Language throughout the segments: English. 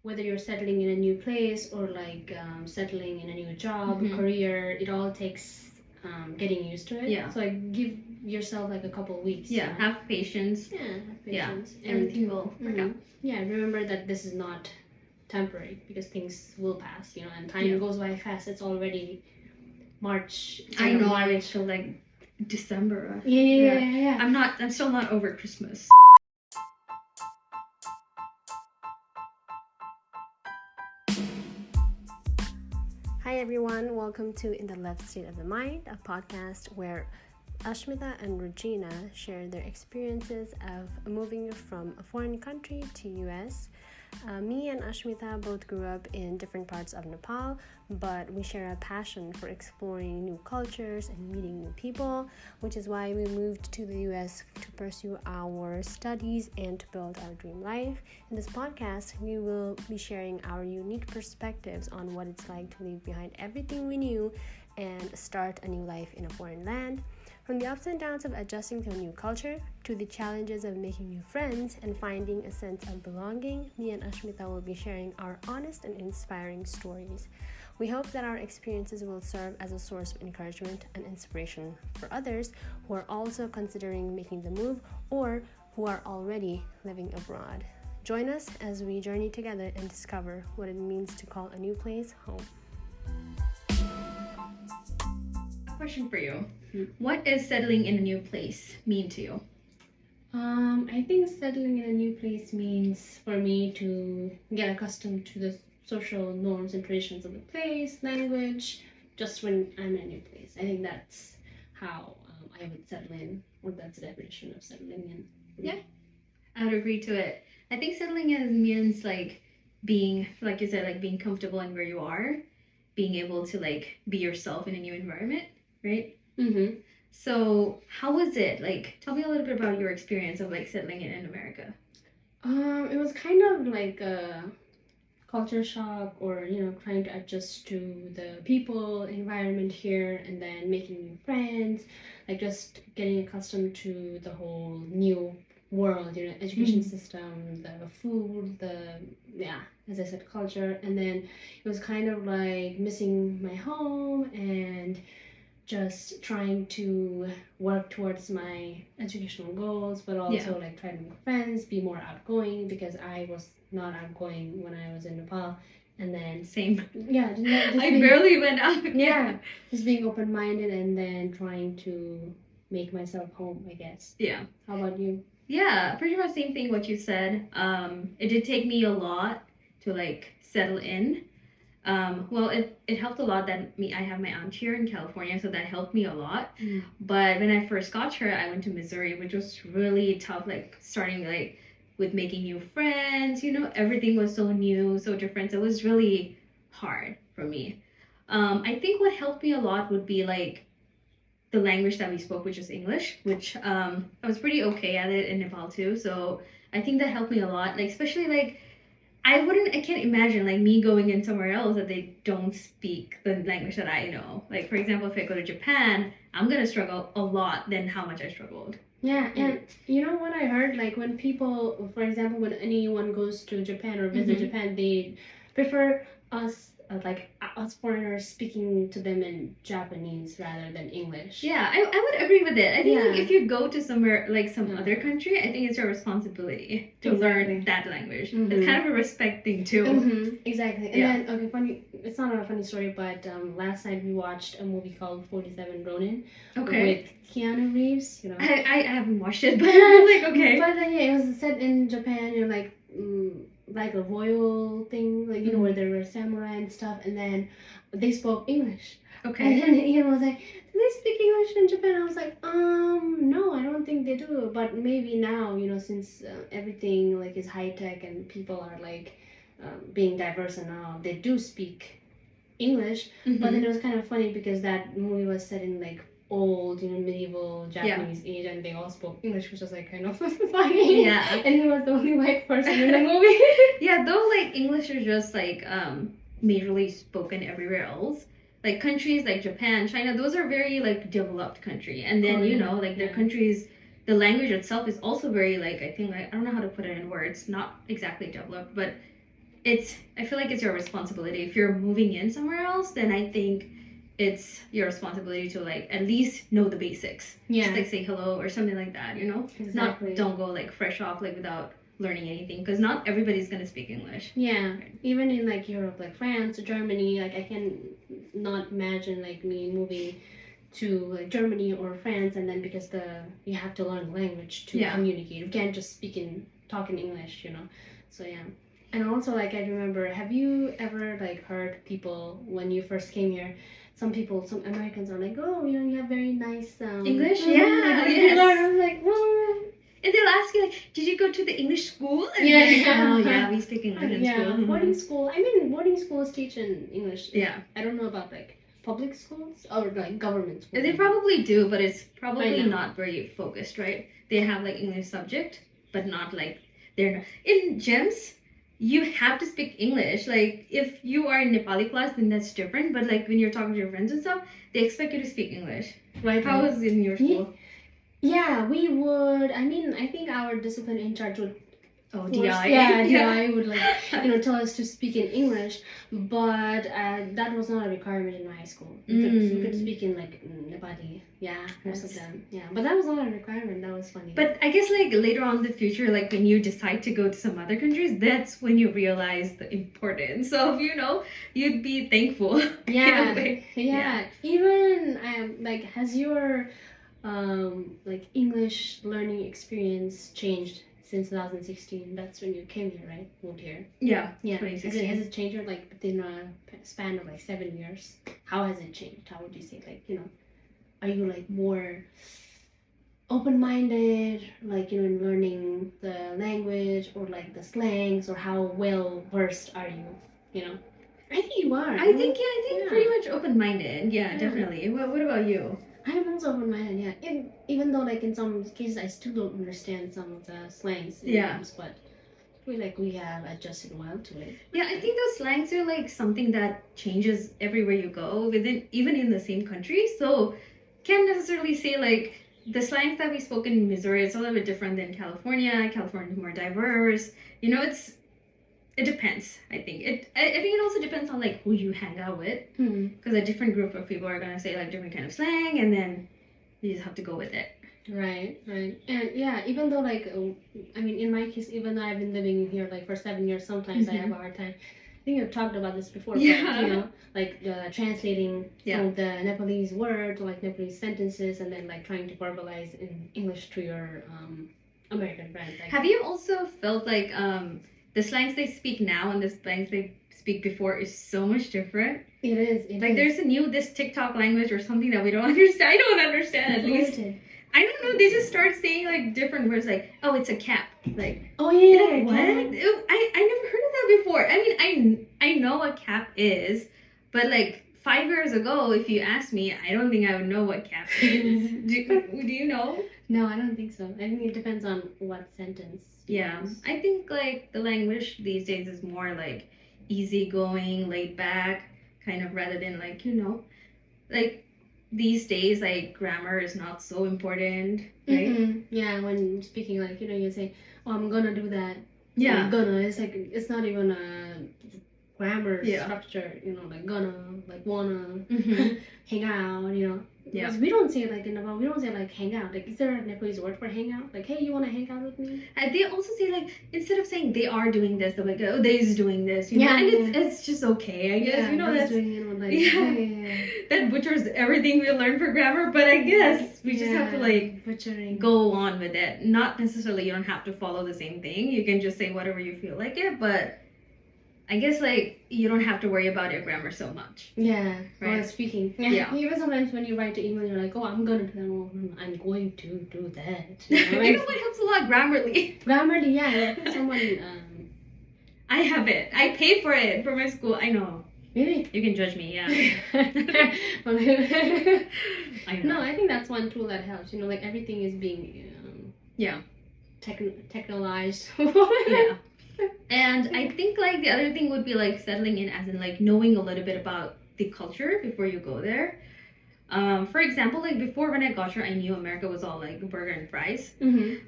whether you're settling in a new place or like settling in a new job, career, it all takes getting used to it. Yeah. So like give yourself like a couple of weeks. Yeah, have patience. Yeah, have patience. Yeah, everything will work out. Yeah, remember that this is not temporary because things will pass, and time goes by fast. It's already March. I know, I feel like December. Yeah. I'm still not over Christmas. Hi everyone, welcome to In the Left State of the Mind, a podcast where Ashmita and Regina share their experiences of moving from a foreign country to US. Me and Ashmita both grew up in different parts of Nepal, but we share a passion for exploring new cultures and meeting new people, which is why we moved to the US to pursue our studies and to build our dream life. In this podcast, we will be sharing our unique perspectives on what it's like to leave behind everything we knew and start a new life in a foreign land. From the ups and downs of adjusting to a new culture, to the challenges of making new friends and finding a sense of belonging, me and Ashmita will be sharing our honest and inspiring stories. We hope that our experiences will serve as a source of encouragement and inspiration for others who are also considering making the move or who are already living abroad. Join us as we journey together and discover what it means to call a new place home. Question for you. What does settling in a new place mean to you? I think settling in a new place means for me to get accustomed to the social norms and traditions of the place, language, just when I'm in a new place. I think that's how I would settle in, or that's the definition of settling in. Yeah, I would agree to it. I think settling in means like being, like you said, like being comfortable in where you are, being able to like be yourself in a new environment, right? So how was it? Like, tell me a little bit about your experience of like settling in America. It was kind of like a culture shock, or trying to adjust to the people, environment here, and then making new friends, like just getting accustomed to the whole new world, education system, the food, as I said, culture. And then it was kind of like missing my home and just trying to work towards my educational goals, but also like try to make friends, be more outgoing, because I was not outgoing when I was in Nepal. And then same. Yeah, I barely went out. Yeah, just being open-minded and then trying to make myself home, I guess. Yeah. How about you? Yeah, pretty much same thing what you said. It did take me a lot to like settle in. Well, it helped a lot that I have my aunt here in California, so that helped me a lot. But when I first got here, I went to Missouri, which was really tough, like starting like with making new friends, everything was so new, so different. So it was really hard for me. I think what helped me a lot would be like the language that we spoke, which is English, which I was pretty okay at it in Nepal too. So I think that helped me a lot, like especially like I can't imagine like me going in somewhere else that they don't speak the language that I know. Like for example, if I go to Japan, I'm gonna struggle a lot than how much I struggled. Yeah, and you know what I heard? Like when people, for example, when anyone goes to Japan or visit Japan, they prefer us, us foreigners, speaking to them in Japanese rather than English. Yeah, I would agree with it. I think like, if you go to somewhere like some other country, I think it's your responsibility to learn that language. It's kind of a respect thing too. Exactly. And then, okay, funny, it's not a funny story, but last night we watched a movie called 47 Ronin with Keanu Reeves. I haven't watched it, but I'm like, okay. But it was set in Japan, like a royal thing, like where there were samurai and stuff, and then they spoke English. Okay. And then Ian was like, "Do they speak English in Japan?" I was like, no, I don't think they do. But maybe now, since everything like is high tech and people are like being diverse, and now they do speak English. But then it was kind of funny because that movie was set in like old, medieval Japanese age, and they all spoke English, which was like kind of funny. Yeah. And he was the only white person in the movie. Yeah, though like English is just like majorly spoken everywhere else. Like countries like Japan, China, those are very like developed country, and then their countries, the language itself is also very like I think like I don't know how to put it in words, not exactly developed, but I feel like it's your responsibility. If you're moving in somewhere else, then I think it's your responsibility to like at least know the basics. Yeah. Just like say hello or something like that, you know? Exactly. Not don't go like fresh off like without learning anything, because not everybody's gonna speak English. Yeah. Even in like Europe, like France, Germany, like I can not imagine like me moving to like Germany or France, and then because you have to learn the language to communicate. You can't just talk in English, you know. So yeah. And also, like, I remember, have you ever like heard people when you first came here? Some Americans are like, oh, you know, you have very nice English. Yeah, Yes. I'm like, well. And they'll ask you like, did you go to the English school? And Yeah, like, yeah. Oh yeah, we speak English in school. Boarding school. I mean, boarding schools teach in English. Yeah. I don't know about like public schools or like government schools. They probably do, but it's probably not very focused, right? They have like English subject, but not like they're not. In gyms, you have to speak English. Like if you are in Nepali class, then that's different. But like when you're talking to your friends and stuff, they expect you to speak English. Right. How was it in your school? Yeah, we would. I mean, I think our discipline in charge would. Oh, DI. Yeah, DI would like tell us to speak in English, but that was not a requirement in my school. You could speak in like Nepali. Yeah, most of them. Yeah, but that was not a requirement. That was funny. But I guess like later on in the future, like when you decide to go to some other countries, that's when you realize the importance of you'd be thankful. Yeah. Even like has your like English learning experience changed since 2016? That's when you came here, right? Moved here. Yeah. 2016. Has it changed like within a span of like 7 years? How has it changed? How would you say, like, are you like more open-minded, like, in learning the language or like the slangs, or how well versed are you? I think you are. I think pretty much open-minded. Yeah, definitely. What about you? I'm also open-minded, yeah. Even though, like, in some cases, I still don't understand some of the slangs. But I feel like we have adjusted well to it. Yeah, I think those slangs are, like, something that changes everywhere you go, even in the same country. So, can't necessarily say, like, the slangs that we spoke in Missouri is a little bit different than California. California is more diverse. It depends, I think. I think it also depends on, like, who you hang out with. Because a different group of people are going to say, like, different kind of slang, and then you just have to go with it. Right. And, yeah, even though, like, I mean, in my case, even though I've been living here, like, for 7 years, sometimes I have a hard time. I think I've talked about this before, but, like, translating some of the Nepalese words, or, like, Nepalese sentences, and then, like, trying to verbalize in English to your American friends. Have you also felt like... the slangs they speak now and the slangs they speak before is so much different. It is. There's this TikTok language or something that we don't understand. I don't understand, at least. I don't know. They just start saying like different words, like, oh, it's a cap. Like, oh yeah, what? I never heard of that before. I mean, I know what cap is, but like 5 years ago, if you asked me, I don't think I would know what cap is. Do you know? No, I don't think so. I think it depends on what sentence. Yeah, I think like the language these days is more like easygoing, laid back, kind of, rather than like, like these days, like grammar is not so important, right? Mm-hmm. Yeah, when speaking, like, you say, oh, I'm gonna do that. Yeah. I'm gonna. It's like, it's not even a grammar structure, like gonna, like wanna, hang out, Yeah. Because we don't say it like in Nepal, we don't say like hang out. Like, is there a Nepalese word for hang out? Like, hey, you want to hang out with me? And they also say, like, instead of saying they are doing this, they're like, oh, they's doing this, know? And it's just okay, I guess. That's doing it with, like, that butchers everything we learn for grammar, but I guess we just have to, like, go on with it. Not necessarily, you don't have to follow the same thing. You can just say whatever you feel like it, but I guess, like, you don't have to worry about your grammar so much. Yeah, right? Speaking. Yeah. Even sometimes when you write an email, you're like, oh, I'm going to do that. You know what helps a lot? Grammarly. Grammarly, yeah. I think someone... I have it. I pay for it for my school. I know. Really? You can judge me, yeah. I know. No, I think that's one tool that helps. Like, everything is being... technologized. Yeah. And I think, like, the other thing would be, like, settling in, as in, like, knowing a little bit about the culture before you go there. For example, like, before when I got here, I knew America was all, like, burger and fries.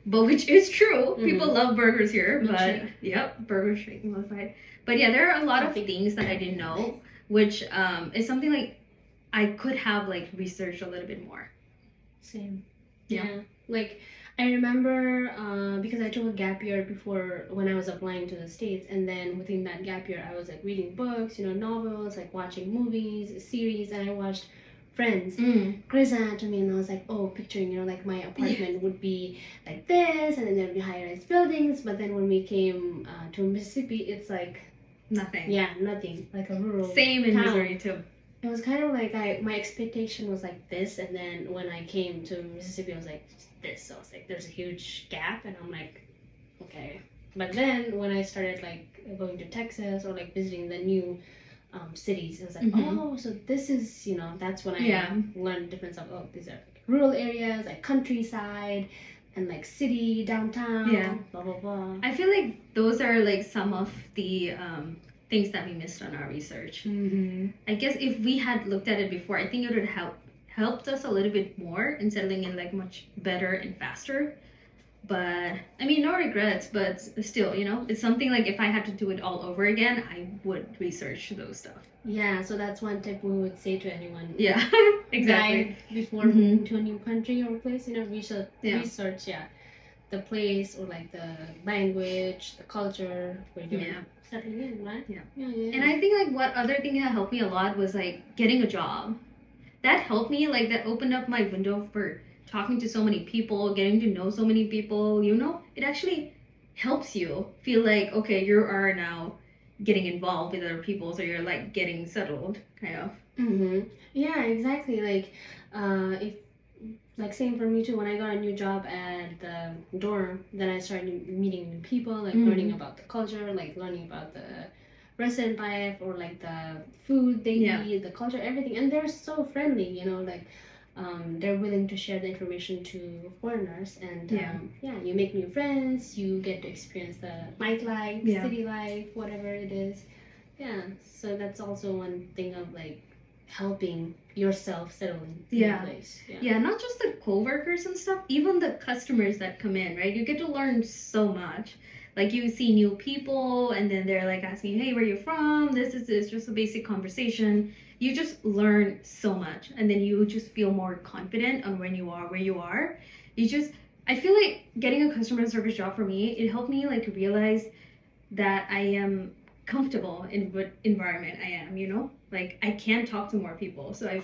But which is true. People love burgers here. But, yep, burger, shake, modified. But yeah, there are a lot of Something things that I didn't know, which is something like I could have like researched a little bit more. Same. Yeah. Yeah. Like I remember because I took a gap year before when I was applying to the States, and then within that gap year I was like reading books, novels, like watching movies, series, and I watched Friends, Grey's Anatomy, and I was like, oh, picturing, like my apartment would be like this, and then there'd be high-rise buildings, but then when we came to Mississippi, it's like nothing. Yeah, nothing, like a rural Same in town. Missouri too. It was kind of like my expectation was like this, and then when I came to Mississippi, I was like this. So I was like, there's a huge gap, and I'm like, okay. But then when I started like going to Texas or like visiting the new cities, I was like, oh, so this is that's when I learned the difference of these are like rural areas, like countryside, and like city, downtown, blah blah blah. I feel like those are like some of the things that we missed on our research. I guess if we had looked at it before, I think it would have helped us a little bit more in settling in like much better and faster. But I mean, no regrets, but still, it's something like if I had to do it all over again, I would research those stuff. Yeah, so that's one tip we would say to anyone. Yeah, exactly. Before moving to a new country or place, research, the place or like the language, the culture, where you're settling in, right? Yeah. And I think like what other thing that helped me a lot was like getting a job. That helped me, like that opened up my window for talking to so many people, getting to know so many people, it actually helps you feel like, okay, you are now getting involved with other people, so you're like getting settled, kind of. Yeah, exactly. Like, if like same for me too. When I got a new job at the dorm, then I started meeting new people, like learning about the culture, like learning about the resident life or like the food they eat, the culture, everything, and they're so friendly, like. They're willing to share the information to foreigners, and you make new friends, you get to experience the nightlife, city life, whatever it is. So that's also one thing of like helping yourself settle in a place. Not just the co-workers and stuff, even the customers that come in, right? You get to learn so much. Like you see new people, and then they're like asking, hey, where are you from? This is just a basic conversation. You just learn so much, and then you just feel more confident on when you are where you are. I feel like getting a customer service job for me, it helped me like realize that I am comfortable in what environment I am, like I can talk to more people. So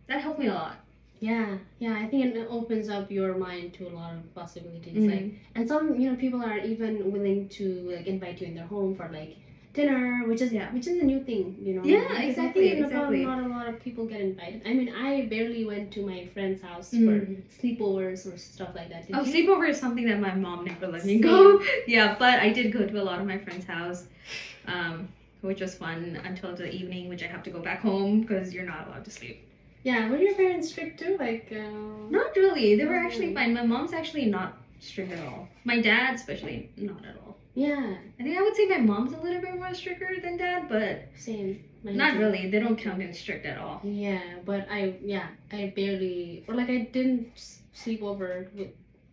that helped me a lot. Yeah, I think it opens up your mind to a lot of possibilities. Like, and some people are even willing to like invite you in their home for like dinner, which is a new thing, Yeah, exactly. Not a lot of people get invited. I mean, I barely went to my friend's house for sleepovers or stuff like that. Did you? Sleepover is something that my mom never let me go. Yeah, but I did go to a lot of my friends' house, which was fun until the evening, which I have to go back home because you're not allowed to sleep. Yeah, were your parents strict too? Like, not really. They were actually fine. My mom's actually not strict at all. My dad, especially, not at all. Yeah. I think I would say my mom's a little bit more stricter than dad, but same. Not really. They don't count in strict at all. Yeah, but I barely, or like I didn't sleep over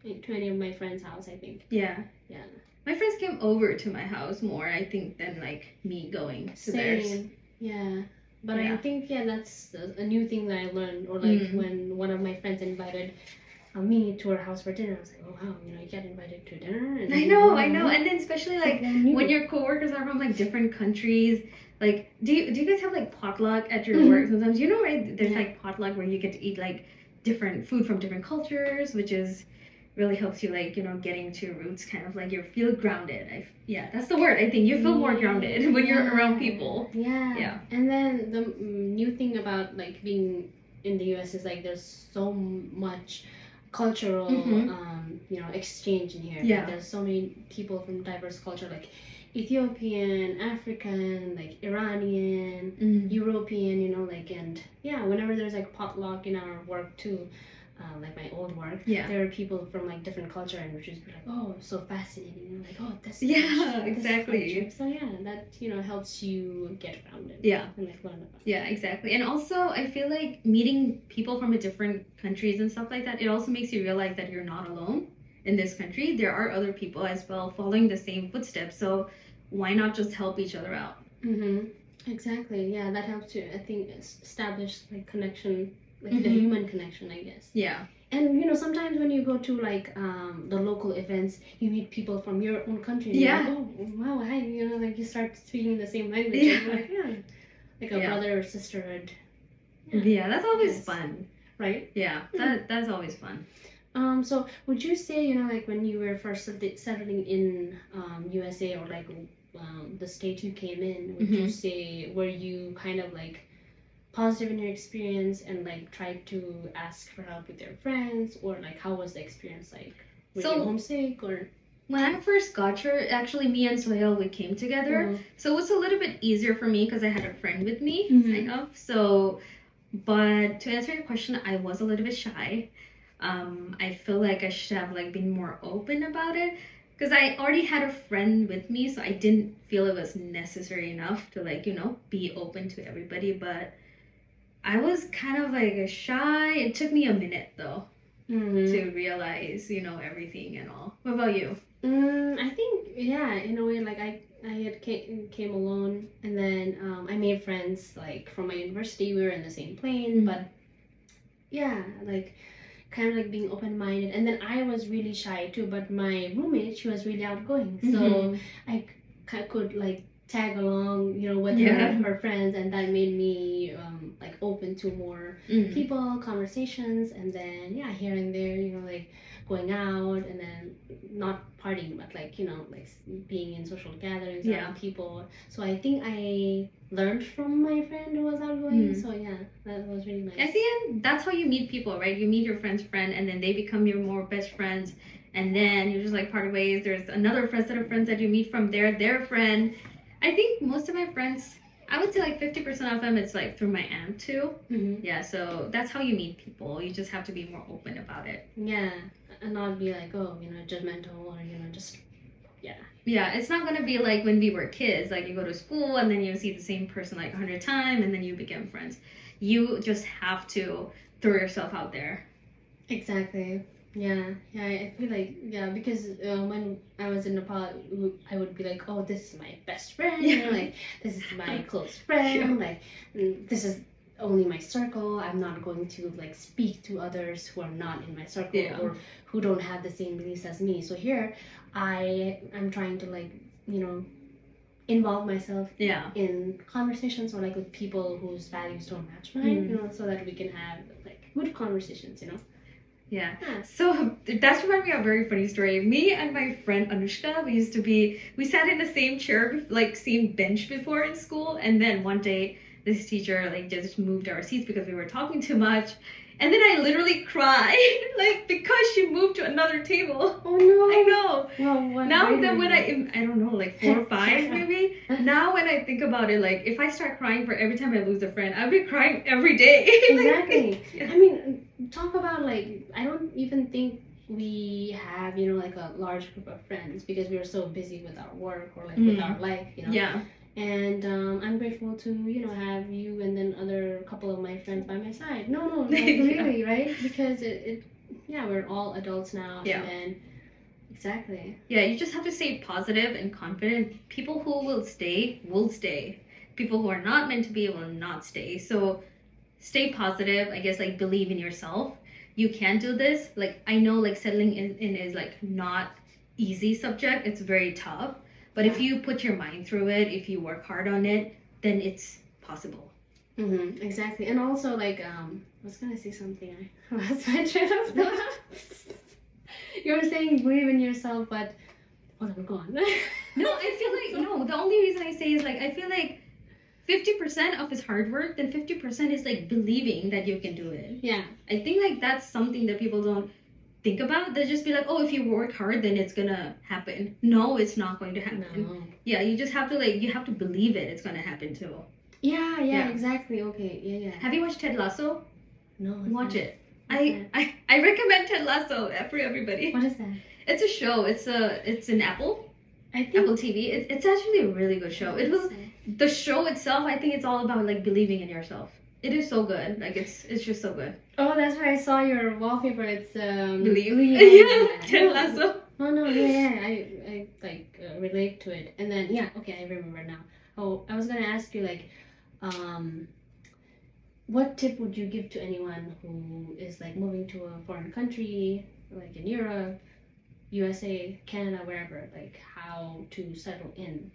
to any of my friends' house, I think. Yeah. Yeah. My friends came over to my house more, I think, than like me going to theirs. Yeah. But I think, that's a new thing that I learned. Or like when one of my friends invited me to her house for dinner, I was like, oh wow, you get invited to dinner. And I know. And then especially like when your coworkers are from like different countries, like do you guys have like potluck at your work sometimes? Right? There's like potluck where you get to eat like different food from different cultures, which is really helps you like getting to your roots, kind of like you feel grounded. That's the word. I think you feel more grounded when you're around people. And then the new thing about like being in the US is like there's so much cultural exchange in here. Like, there's so many people from diverse culture, like Ethiopian, African, like Iranian, European, and whenever there's like potluck in our work too, like my old work, there are people from like different culture, and which is like, oh, so fascinating, like, oh, this exactly. So that helps you get grounded, and like learn about exactly. And also I feel like meeting people from different countries and stuff like that, it also makes you realize that you're not alone in this country. There are other people as well following the same footsteps. So why not just help each other out? Exactly. Yeah, that helps to, I think, establish like connection, like the human connection, I guess. Yeah. And you know, sometimes when you go to like the local events, you meet people from your own country. And Yeah. you're like, oh wow, hi. You know, like you start speaking the same language. Yeah. And you're like, yeah, like a brother or sisterhood. Yeah, that's always fun. Right? Yeah, that's always fun. So would you say, you know, like when you were first settling in USA, or like the state you came in, would you say, were you kind of like positive in your experience and like tried to ask for help with your friends, or like how was the experience like? Were you homesick, or? When I first got here, actually me and Sohail, we came together. So it was a little bit easier for me because I had a friend with me, kind of. So, but to answer your question, I was a little bit shy. I feel like I should have like been more open about it, because I already had a friend with me, so I didn't feel it was necessary enough to like, you know, be open to everybody. But I was kind of like shy. It took me a minute though to realize, you know, everything and all. What about you? I think, yeah, in a way, like I had came alone, and then I made friends like from my university. We were in the same plane, but yeah, like kind of like being open-minded. And then I was really shy too, but my roommate, she was really outgoing, so I could like tag along, you know, with her friends, and that made me like open to more people, conversations, and then here and there, you know, like going out, and then not partying, but like, you know, like being in social gatherings around people. So I think I learned from my friend who was outgoing. So yeah, that was really nice. At the end, that's how you meet people, right? You meet your friend's friend, and then they become your more best friends, and then you're just like part of ways. There's another set of friends that you meet from their friend. I think most of my friends, I would say like 50% of them, it's like through my aunt too. Yeah, so that's how you meet people. You just have to be more open about it. Yeah, and not be like, oh, you know, judgmental, or, you know, just, Yeah, it's not going to be like when we were kids, like you go to school and then you see the same person like 100 times and then you become friends. You just have to throw yourself out there. Exactly. Yeah, I feel like, because when I was in Nepal, I would be like, oh, this is my best friend, you know, like, this is my close friend, like, this is only my circle. I'm not going to, like, speak to others who are not in my circle, or who don't have the same beliefs as me. So here, I'm trying to, like, you know, involve myself in conversations, or, like, with people whose values don't match mine, you know, so that we can have, like, good conversations, you know. Yeah. So that's reminded me of a very funny story. Me and my friend Anushka, we sat in the same chair, like same bench before in school. And then one day this teacher like just moved our seats because we were talking too much. And then I literally cried, like, because she moved to another table. Oh no! I know. Well, now that when I don't know, like 4 or 5 maybe. Now when I think about it, like if I start crying for every time I lose a friend, I'll be crying every day. Exactly. I mean, talk about like, I don't even think we have, you know, like a large group of friends, because we are so busy with our work, or like with our life, you know. Yeah. And I'm grateful to, you know, have you and then other couple of my friends by my side. No, like, really, right? Because we're all adults now. Yeah. And then, exactly. Yeah, you just have to stay positive and confident. People who will stay, will stay. People who are not meant to be will not stay. So stay positive. I guess, like, believe in yourself. You can do this. Like, I know, like, settling in is, like, not easy subject. It's very tough. But if you put your mind through it, if you work hard on it, then it's possible. Exactly. And also, like, I was going to say something. I lost my train of thought. You were saying believe in yourself, but I'm gone. No, I feel like, no, the only reason I say is, like, I feel like 50% of is hard work, then 50% is, like, believing that you can do it. Yeah. I think, like, that's something that people don't think about. They just be like, oh, if you work hard, then it's gonna happen. No, it's not going to happen. No. Yeah, you just have to, like, you have to believe it. It's gonna happen too. Yeah, exactly. Okay, yeah. Have you watched Ted Lasso? No. Watch it. I recommend Ted Lasso for everybody. What is that? It's a show. It's an Apple TV. It's actually a really good show. The show itself, I think it's all about, like, believing in yourself. It is so good. Like, it's just so good. Oh, that's where I saw your wallpaper. It's Believe. Yeah, Ted Lasso. Oh no, yeah, I like relate to it. And then yeah, okay, I remember now. Oh, I was gonna ask you like, um, what tip would you give to anyone who is like moving to a foreign country, like in Europe, USA, Canada, wherever, like how to settle in?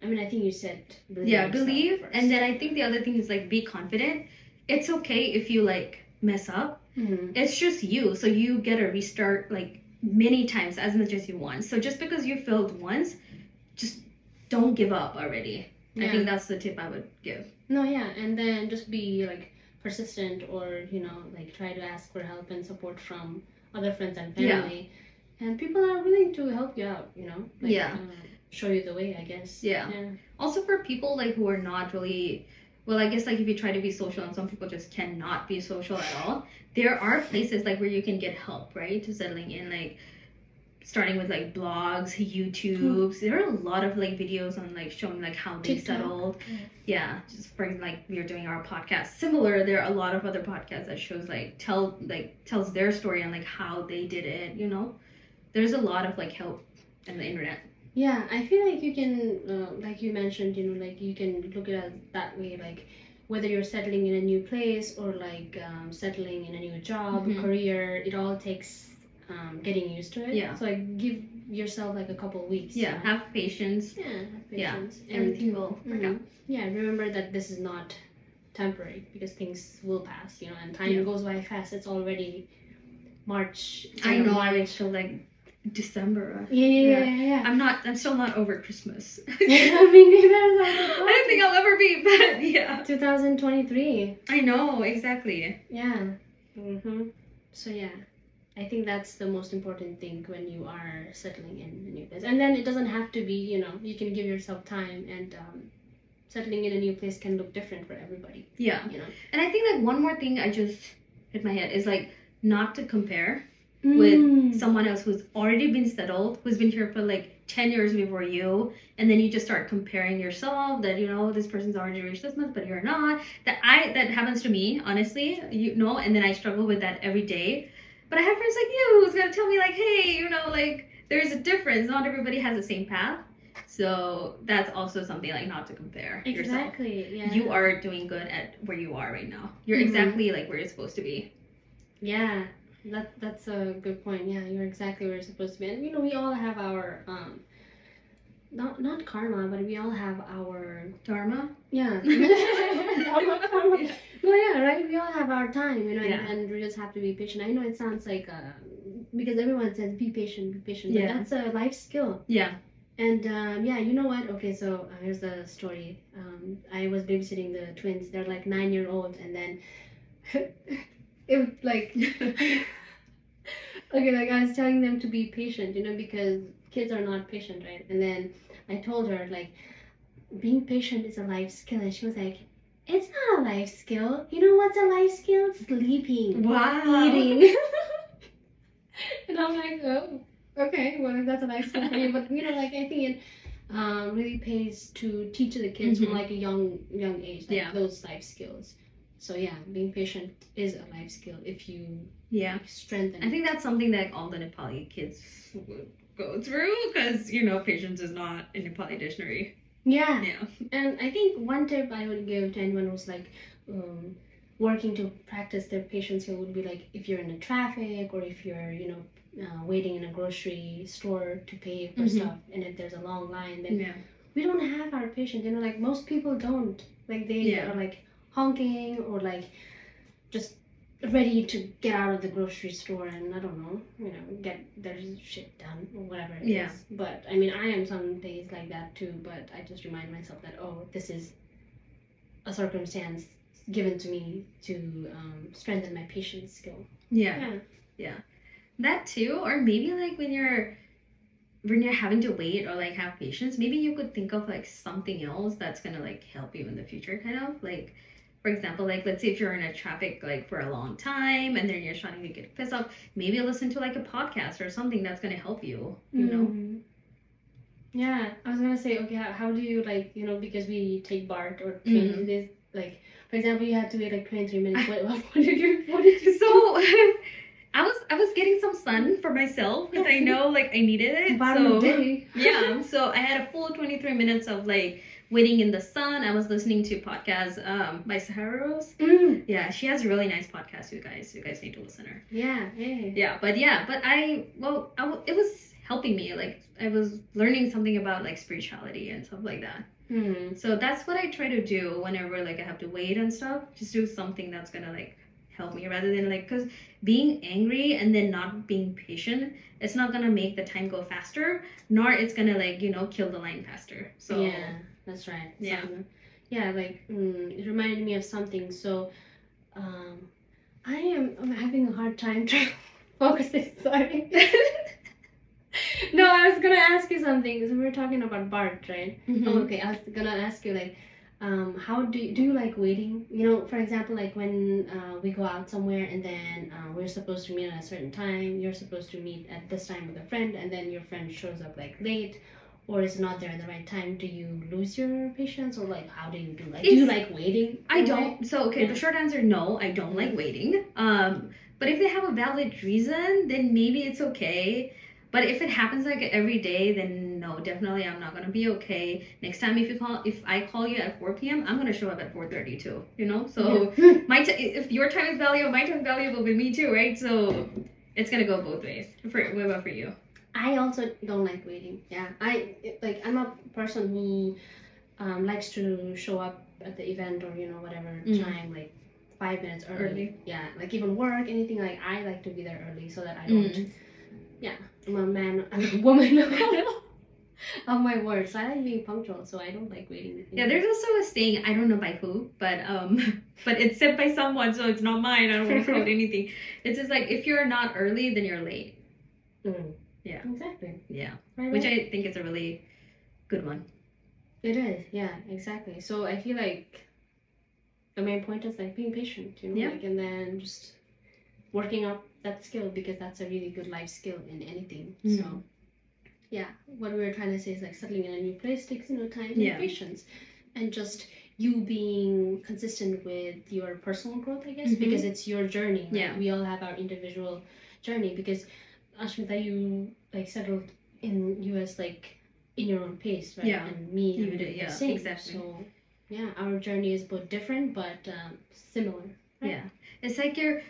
I mean, I think you said believe. first. And then I think the other thing is like be confident. It's okay if you like mess up. Mm-hmm. It's just you, so you get to restart like many times as much as you want. So just because you failed once, just don't give up already. Yeah. I think that's the tip I would give. No, yeah, and then just be like persistent, or like try to ask for help and support from other friends and family. Yeah. And people are willing to help you out, like, show you the way, I guess. Yeah. Also for people like who are not really, well, I guess like if you try to be social, and some people just cannot be social at all, there are places like where you can get help, right, to settling in, like starting with like blogs, YouTubes. There are a lot of like videos on like showing like how they settled. Yeah, just for like we're doing our podcast. Similar, there are a lot of other podcasts that shows like tells their story and like how they did it. There's a lot of like help on the internet. Yeah, I feel like you can, like you mentioned, like you can look at it that way, like whether you're settling in a new place or like settling in a new job, career, it all takes getting used to it. Yeah. So like give yourself like a couple weeks. Yeah, have patience. Yeah, have patience. Yeah, everything will work out. Yeah, remember that this is not temporary, because things will pass, and time goes by fast. It's already March. I know, I feel like December. Yeah. I'm still not over Christmas. I mean, neither am I don't think I'll ever be, but yeah. 2023. I know, exactly. Yeah. So yeah, I think that's the most important thing when you are settling in a new place. And then it doesn't have to be, you can give yourself time, and settling in a new place can look different for everybody. Yeah. And I think like one more thing I just hit my head is like not to compare with someone else who's already been settled, who's been here for like 10 years before you, and then you just start comparing yourself that this person's already reached this much but you're not. That happens to me, honestly, and then I struggle with that every day. But I have friends like you who's gonna tell me like, hey, like there's a difference, not everybody has the same path. So that's also something like not to compare yourself. Exactly. Yeah. You are doing good at where you are right now. You're exactly like where you're supposed to be. Yeah. That's a good point. Yeah, you're exactly where you're supposed to be. And we all have our not karma, but we all have our dharma. Yeah. Karma. Yeah. Well, yeah, right. We all have our time, and we just have to be patient. I know it sounds like because everyone says be patient, but that's a life skill. Yeah. And you know what? Okay, so here's the story. I was babysitting the twins. They're like 9-year-old, and then. It like okay, like I was telling them to be patient, because kids are not patient, right? And then I told her like being patient is a life skill, and she was like, it's not a life skill. You know what's a life skill? Sleeping. Wow. Eating. And I'm like, oh, okay, well if that's a life skill for you, but like I think it really pays to teach the kids from like a young age, like those life skills. So yeah, being patient is a life skill if you strengthen. I think that's something that all the Nepali kids would go through, because patience is not in Nepali dictionary. Yeah. And I think one tip I would give to anyone who's like working to practice their patience skill would be like if you're in the traffic, or if you're waiting in a grocery store to pay for stuff, and if there's a long line, then we don't have our patience. Like most people don't. Like they are like honking, or like just ready to get out of the grocery store and I don't know, get their shit done or whatever it is. But I mean, I am some days like that too, but I just remind myself that this is a circumstance given to me to strengthen my patience skill. Yeah. That too. Or maybe like when you're having to wait or like have patience, maybe you could think of like something else that's gonna like help you in the future, kind of like, for example, like let's say if you're in a traffic like for a long time and then you're starting to get pissed off, maybe listen to like a podcast or something that's gonna help you, Yeah, I was gonna say, okay, how do you like, because we take BART or train, this like, for example, you had to wait like 23 minutes. What did you So I was getting some sun for myself because I know like I needed it. Bottom of day. Yeah, so I had a full 23 minutes of like waiting in the sun. I was listening to podcasts by Sahara Rose. Yeah, she has a really nice podcast. You guys need to listen to her. Yeah. But it was helping me. Like I was learning something about like spirituality and stuff like that. So that's what I try to do whenever like I have to wait and stuff. Just do something that's gonna like help me rather than like, because being angry and then not being patient, it's not gonna make the time go faster, nor it's gonna like, you know, kill the line faster. So yeah, that's right. Yeah. Like it reminded me of something. So I'm having a hard time trying to focus. Sorry. No, I was gonna ask you something. So we were talking about Bart, right? Okay, I was gonna ask you like, how do you like waiting? You know, for example, like when we go out somewhere and then we're supposed to meet at a certain time. You're supposed to meet at this time with a friend, and then your friend shows up like late, or is not there at the right time. Do you lose your patience, or like how do you do? Like, do you like waiting? I don't. So okay, the short answer, no, I don't like waiting. But if they have a valid reason, then maybe it's okay. But if it happens like every day, then no, definitely I'm not gonna be okay. Next time if I call you at 4 p.m., I'm gonna show up at 4:30 too. You know, so if your time is valuable, my time is valuable with me too, right? So it's gonna go both ways. What about for you? I also don't like waiting. Yeah, I'm a person who likes to show up at the event or whatever time, like 5 minutes early. Yeah, like even work, anything, like I like to be there early so that I don't. Yeah, I'm a woman of my word, so I like being punctual, so I don't like waiting. Yeah, there's also a saying, I don't know by who, but but it's said by someone, so it's not mine. I don't want to quote anything. It's just like, if you're not early, then you're late. Yeah. Exactly. Yeah. Right. Which I think is a really good one. It is, yeah, exactly. So I feel like the main point is like being patient, like, and then just working up that skill, because that's a really good life skill in anything. So yeah, what we were trying to say is like settling in a new place takes time and patience, and just you being consistent with your personal growth, I guess, because it's your journey, right? Yeah, we all have our individual journey, because Ashmita, you like settled in US like in your own pace, right? Yeah, and me, you did, the same. exactly. So yeah, our journey is both different but similar, right? Yeah, it's like you're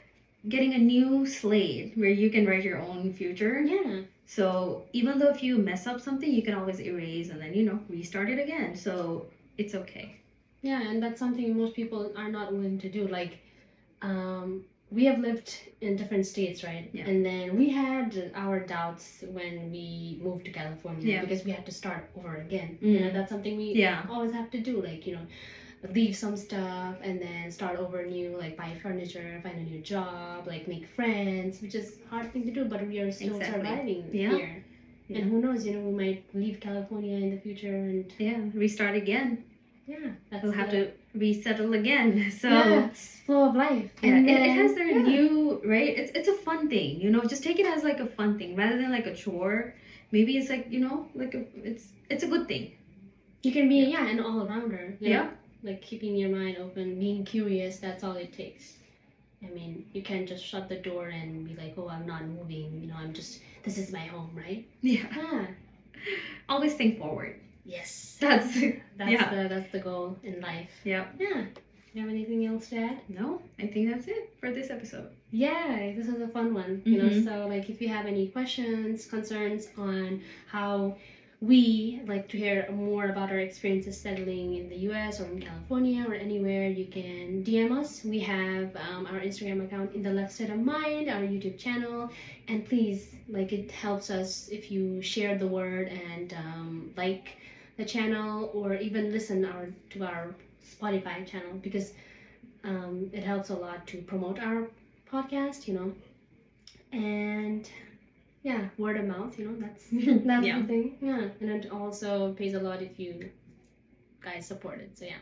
getting a new slate where you can write your own future. Yeah. So even though if you mess up something, you can always erase and then restart it again. So it's okay. Yeah, and that's something most people are not willing to do. Like, we have lived in different states, right? Yeah. And then we had our doubts when we moved to California, because we had to start over again. That's something we always have to do. Like, leave some stuff and then start over new, like buy furniture, find a new job, like make friends, which is a hard thing to do, but we are still surviving here. And who knows, we might leave California in the future and restart again. Yeah, we'll have to resettle again. So flow of life. Yeah, and it has their new, right? It's a fun thing, just take it as like a fun thing rather than like a chore. Maybe it's like, like it's a good thing. You can be an all-rounder. Like keeping your mind open, being curious, that's all it takes. I mean, you can't just shut the door and be like, oh, I'm not moving, this is my home, right? Yeah. Always think forward. Yes. That's the goal in life. Yeah. Yeah. You have anything else to add? No, I think that's it for this episode. Yeah, this was a fun one. So like if you have any questions, concerns on how we like to hear more about our experiences settling in the US or in California or anywhere, you can DM us. We have our Instagram account, In the Left Side of Mind, our YouTube channel, and please, like, it helps us if you share the word and like the channel, or even listen to our Spotify channel, because it helps a lot to promote our podcast, and word of mouth, that's the thing. Yeah, and it also pays a lot if you guys support it. So yeah.